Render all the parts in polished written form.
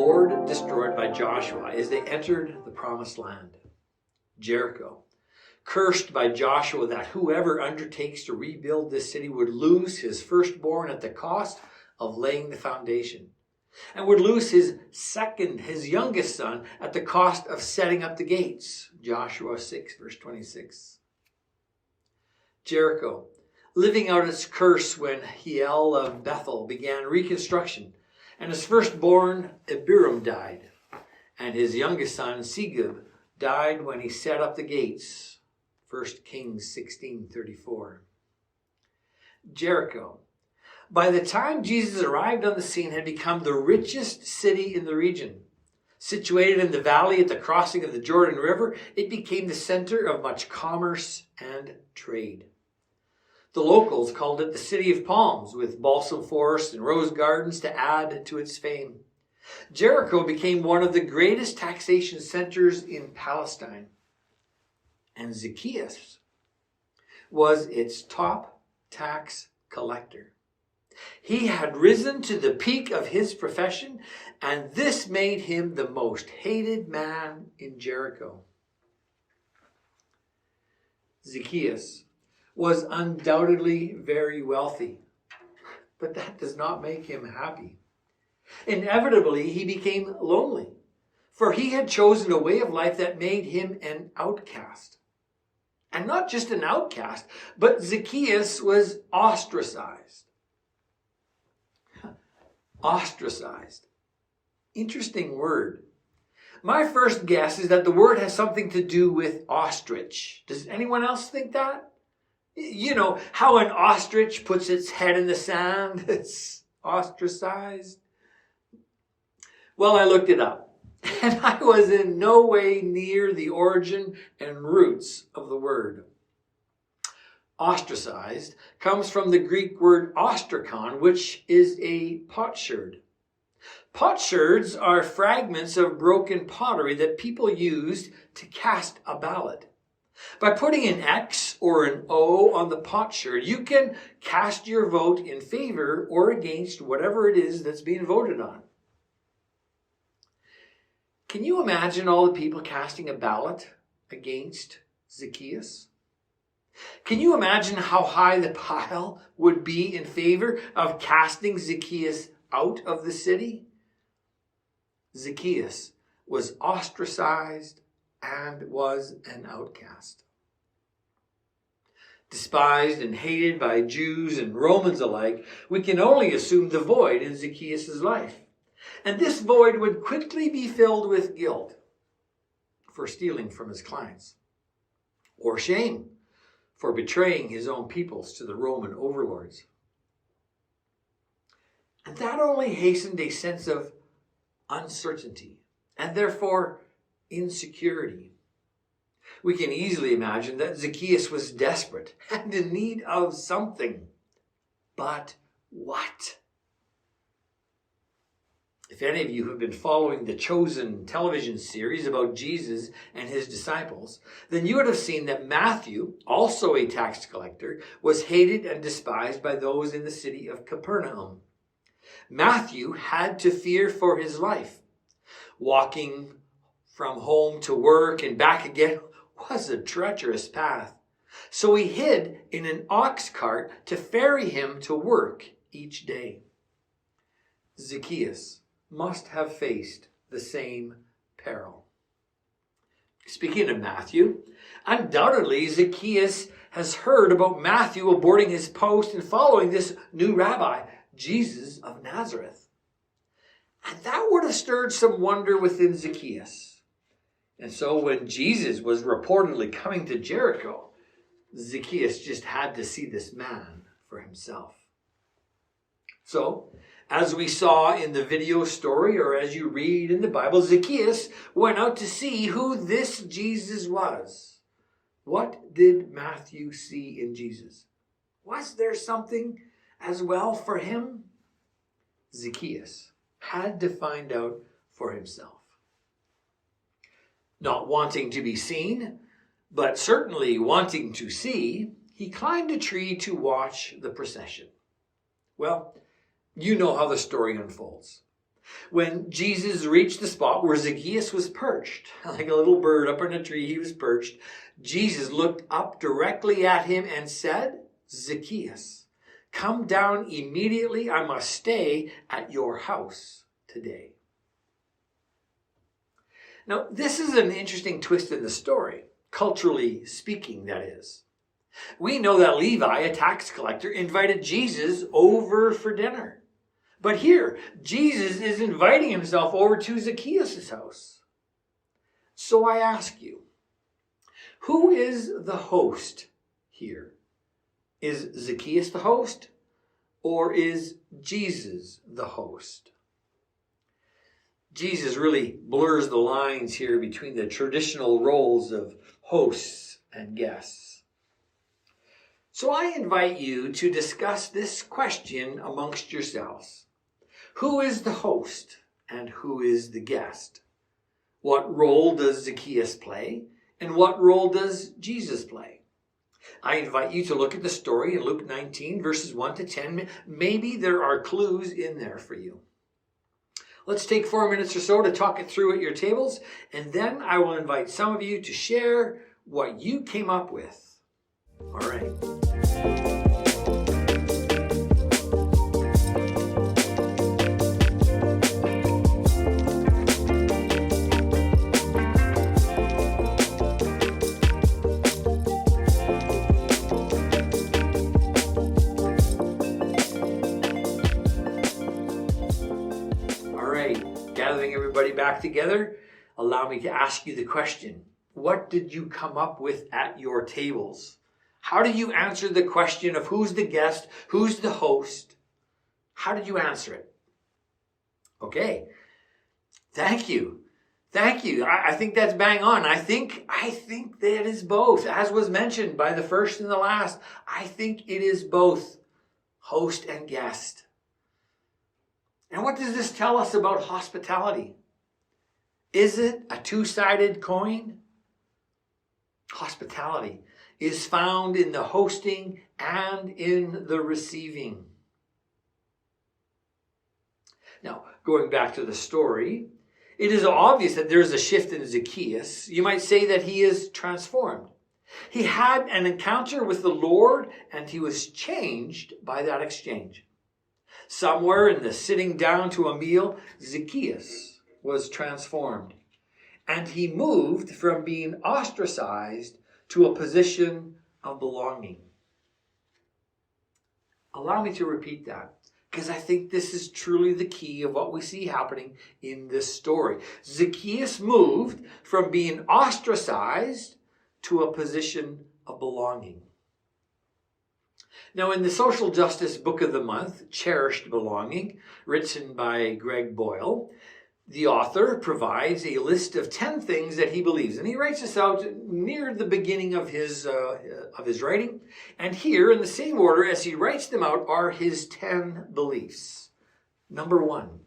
Lord destroyed by Joshua as they entered the promised land. Jericho, cursed by Joshua that whoever undertakes to rebuild this city would lose his firstborn at the cost of laying the foundation, and would lose his youngest son, at the cost of setting up the gates. Joshua 6, verse 26. Jericho, living out its curse when Hiel of Bethel began reconstruction, and his firstborn Abiram died, and his youngest son Segub died when he set up the gates. 1 Kings 16:34. Jericho, by the time Jesus arrived on the scene, had become the richest city in the region. Situated in the valley at the crossing of the Jordan River, it became the center of much commerce and trade. The locals called it the City of Palms, with balsam forests and rose gardens to add to its fame. Jericho became one of the greatest taxation centers in Palestine, and Zacchaeus was its top tax collector. He had risen to the peak of his profession, and this made him the most hated man in Jericho. Zacchaeus was undoubtedly very wealthy, but that does not make him happy. Inevitably, he became lonely, for he had chosen a way of life that made him an outcast. And not just an outcast, but Zacchaeus was ostracized. Ostracized. Interesting word. My first guess is that the word has something to do with ostrich. Does anyone else think that? You know, how an ostrich puts its head in the sand. It's ostracized. Well, I looked it up, and I was in no way near the origin and roots of the word. Ostracized comes from the Greek word ostrakon, which is a potsherd. Potsherds are fragments of broken pottery that people used to cast a ballot. By putting an X or an O on the potsherd, you can cast your vote in favor or against whatever it is that's being voted on. Can you imagine all the people casting a ballot against Zacchaeus? Can you imagine how high the pile would be in favor of casting Zacchaeus out of the city? Zacchaeus was ostracized and was an outcast. Despised and hated by Jews and Romans alike, we can only assume the void in Zacchaeus' life. And this void would quickly be filled with guilt for stealing from his clients, or shame for betraying his own peoples to the Roman overlords. And that only hastened a sense of uncertainty and therefore insecurity. We can easily imagine that Zacchaeus was desperate and in need of something. But what? If any of you have been following the Chosen television series about Jesus and his disciples, then you would have seen that Matthew, also a tax collector, was hated and despised by those in the city of Capernaum. Matthew had to fear for his life. Walking from home to work and back again was a treacherous path. So he hid in an ox cart to ferry him to work each day. Zacchaeus must have faced the same peril. Speaking of Matthew, undoubtedly Zacchaeus has heard about Matthew aborting his post and following this new rabbi, Jesus of Nazareth. And that would have stirred some wonder within Zacchaeus. And so when Jesus was reportedly coming to Jericho, Zacchaeus just had to see this man for himself. So, as we saw in the video story, or as you read in the Bible, Zacchaeus went out to see who this Jesus was. What did Matthew see in Jesus? Was there something as well for him? Zacchaeus had to find out for himself. Not wanting to be seen, but certainly wanting to see, he climbed a tree to watch the procession. Well, you know how the story unfolds. When Jesus reached the spot where Zacchaeus was perched, like a little bird up in a tree, he was perched, Jesus looked up directly at him and said, "Zacchaeus, come down immediately. I must stay at your house today." Now, this is an interesting twist in the story, culturally speaking, that is. We know that Levi, a tax collector, invited Jesus over for dinner. But here, Jesus is inviting himself over to Zacchaeus' house. So I ask you, who is the host here? Is Zacchaeus the host, or is Jesus the host? Jesus really blurs the lines here between the traditional roles of hosts and guests. So I invite you to discuss this question amongst yourselves. Who is the host and who is the guest? What role does Zacchaeus play, and what role does Jesus play? I invite you to look at the story in Luke 19, verses 1 to 10. Maybe there are clues in there for you. Let's take 4 minutes or so to talk it through at your tables, and then I will invite some of you to share what you came up with. All right. Gathering everybody back together, allow me to ask you the question. What did you come up with at your tables? How did you answer the question of who's the guest, who's the host? How did you answer it? Okay. Thank you. Thank you. I think that's bang on. I think that is both. As was mentioned by the first and the last, I think it is both host and guest. And what does this tell us about hospitality? Is it a two-sided coin? Hospitality is found in the hosting and in the receiving. Now, going back to the story, it is obvious that there is a shift in Zacchaeus. You might say that he is transformed. He had an encounter with the Lord, and he was changed by that exchange. Somewhere in the sitting down to a meal, Zacchaeus was transformed. And he moved from being ostracized to a position of belonging. Allow me to repeat that, because I think this is truly the key of what we see happening in this story. Zacchaeus moved from being ostracized to a position of belonging. Now, in the Social Justice Book of the Month, Cherished Belonging, written by Greg Boyle, the author provides a list of 10 things that he believes. And he writes this out near the beginning of his writing. And here, in the same order as he writes them out, are his 10 beliefs. Number 1,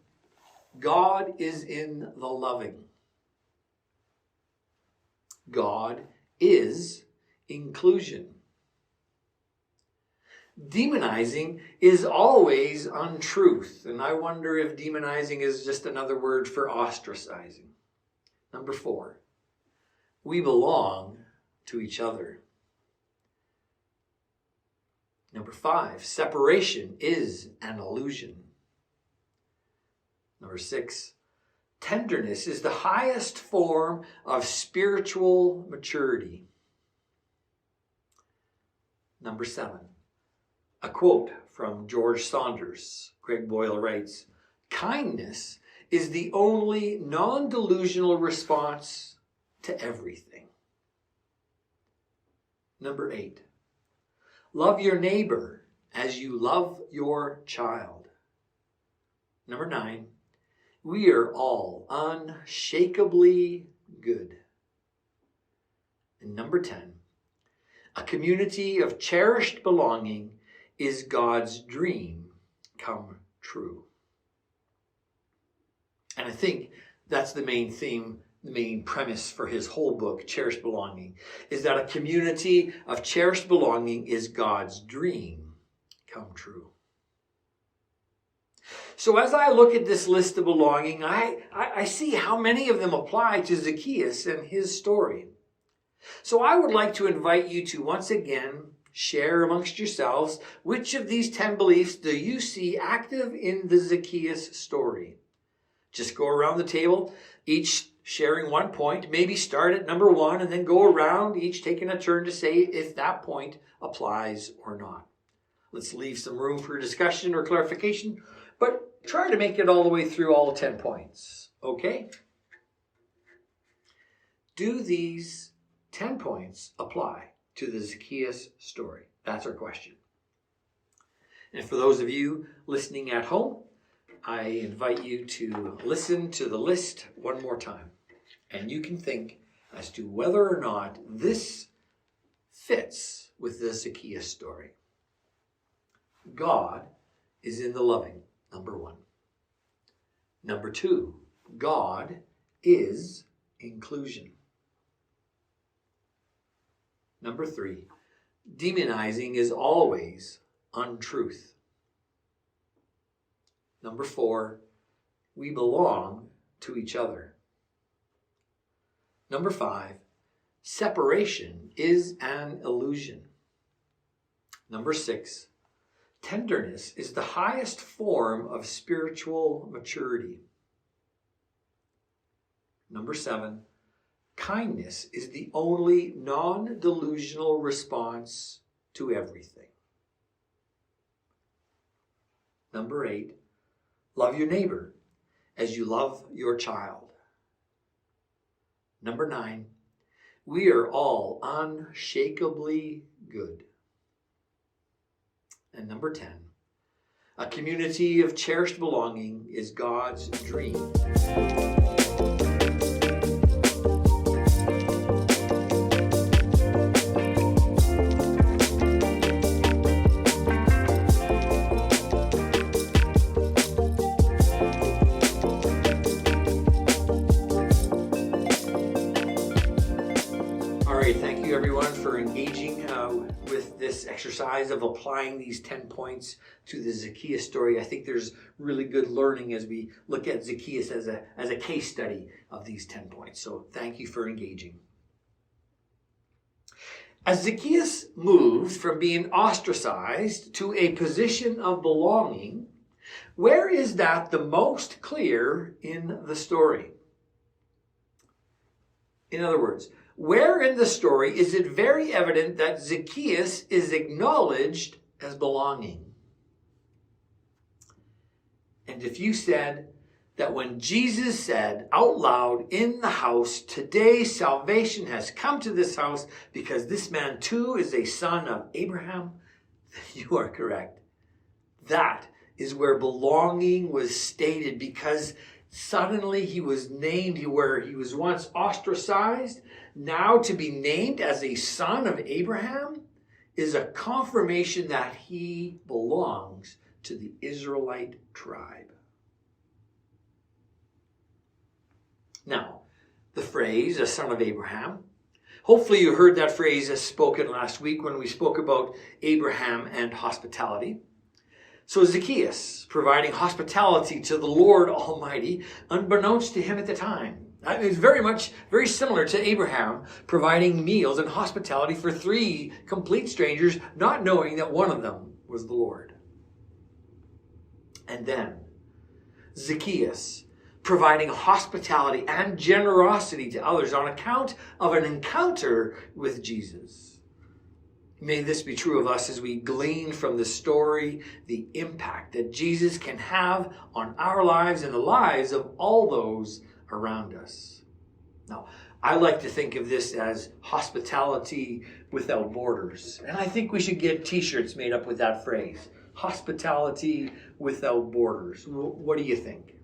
God is in the loving. God is inclusion. Demonizing is always untruth, and I wonder if demonizing is just another word for ostracizing. Number 4, we belong to each other. Number 5, separation is an illusion. Number 6, tenderness is the highest form of spiritual maturity. Number 7, a quote from George Saunders. Greg Boyle writes, kindness is the only non-delusional response to everything. Number 8, love your neighbor as you love your child. Number 9, we are all unshakably good. And number 10, a community of cherished belonging is God's dream come true. And I think that's the main theme, the main premise for his whole book, Cherished Belonging, is that a community of cherished belonging is God's dream come true. So as I look at this list of belonging, I see how many of them apply to Zacchaeus and his story. So I would like to invite you to once again share amongst yourselves which of these 10 beliefs do you see active in the Zacchaeus story. Just go around the table, each sharing one point. Maybe start at number 1 and then go around, each taking a turn to say if that point applies or not. Let's leave some room for discussion or clarification, but try to make it all the way through all 10 points. Okay? Do these 10 points apply to the Zacchaeus story? That's our question. And for those of you listening at home, I invite you to listen to the list one more time. And you can think as to whether or not this fits with the Zacchaeus story. God is in the loving, number 1. Number 2, God is inclusion. Number 3, demonizing is always untruth. Number 4, we belong to each other. Number 5, separation is an illusion. Number 6, tenderness is the highest form of spiritual maturity. Number 7, kindness is the only non-delusional response to everything. Number 8, love your neighbor as you love your child. Number 9, we are all unshakably good. And number 10, a community of cherished belonging is God's dream. Thank you everyone for engaging with this exercise of applying these 10 points to the Zacchaeus story. I think there's really good learning as we look at Zacchaeus as a case study of these 10 points. So thank you for engaging. As Zacchaeus moves from being ostracized to a position of belonging, where is that the most clear in the story? In other words, where in the story is it very evident that Zacchaeus is acknowledged as belonging? And if you said that when Jesus said out loud in the house, "Today salvation has come to this house because this man too is a son of Abraham," you are correct. That is where belonging was stated, because suddenly he was named where he was once ostracized. Now to be named as a son of Abraham is a confirmation that he belongs to the Israelite tribe. Now, the phrase, a son of Abraham, hopefully you heard that phrase as spoken last week when we spoke about Abraham and hospitality. So Zacchaeus providing hospitality to the Lord Almighty, unbeknownst to him at the time. It's very similar to Abraham providing meals and hospitality for 3 complete strangers, not knowing that one of them was the Lord. And then Zacchaeus providing hospitality and generosity to others on account of an encounter with Jesus. May this be true of us as we glean from the story the impact that Jesus can have on our lives and the lives of all those around us. Now, I like to think of this as hospitality without borders. And I think we should get t-shirts made up with that phrase. Hospitality without borders. What do you think?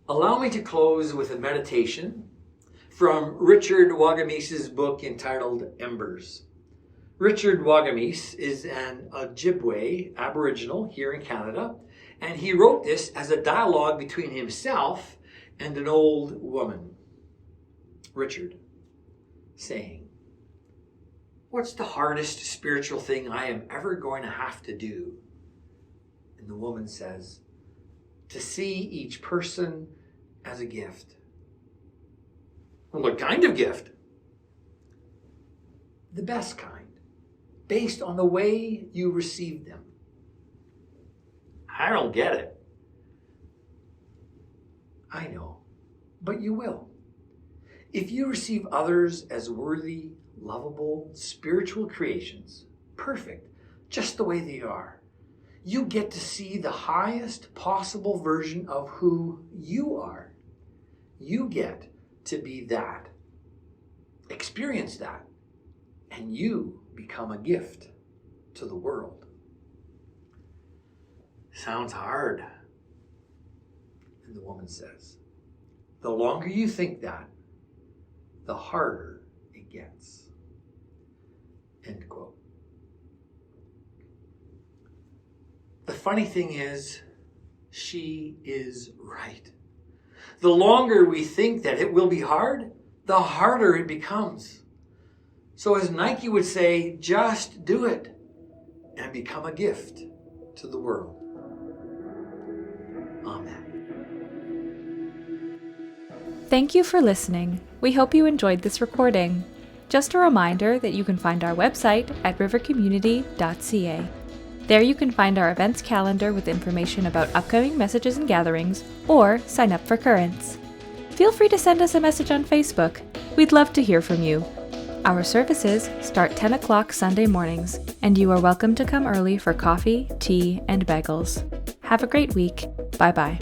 Allow me to close with a meditation from Richard Wagamese's book entitled Embers. Richard Wagames is an Ojibwe Aboriginal here in Canada, and he wrote this as a dialogue between himself and an old woman. Richard saying, What's the hardest spiritual thing I am ever going to have to do? And the woman says, to see each person as a gift. Well, what kind of gift? The best kind, based on the way you receive them. I don't get it. I know, but you will. If you receive others as worthy, lovable, spiritual creations, perfect, just the way they are, you get to see the highest possible version of who you are. You get to be that. Experience that. And you become a gift to the world. Sounds hard. And the woman says, the longer you think that, the harder it gets. End quote. The funny thing is, she is right. The longer we think that it will be hard, the harder it becomes. So as Nike would say, just do it and become a gift to the world. Amen. Thank you for listening. We hope you enjoyed this recording. Just a reminder that you can find our website at rivercommunity.ca. There you can find our events calendar with information about upcoming messages and gatherings, or sign up for currents. Feel free to send us a message on Facebook. We'd love to hear from you. Our services start 10 o'clock Sunday mornings, and you are welcome to come early for coffee, tea, and bagels. Have a great week. Bye-bye.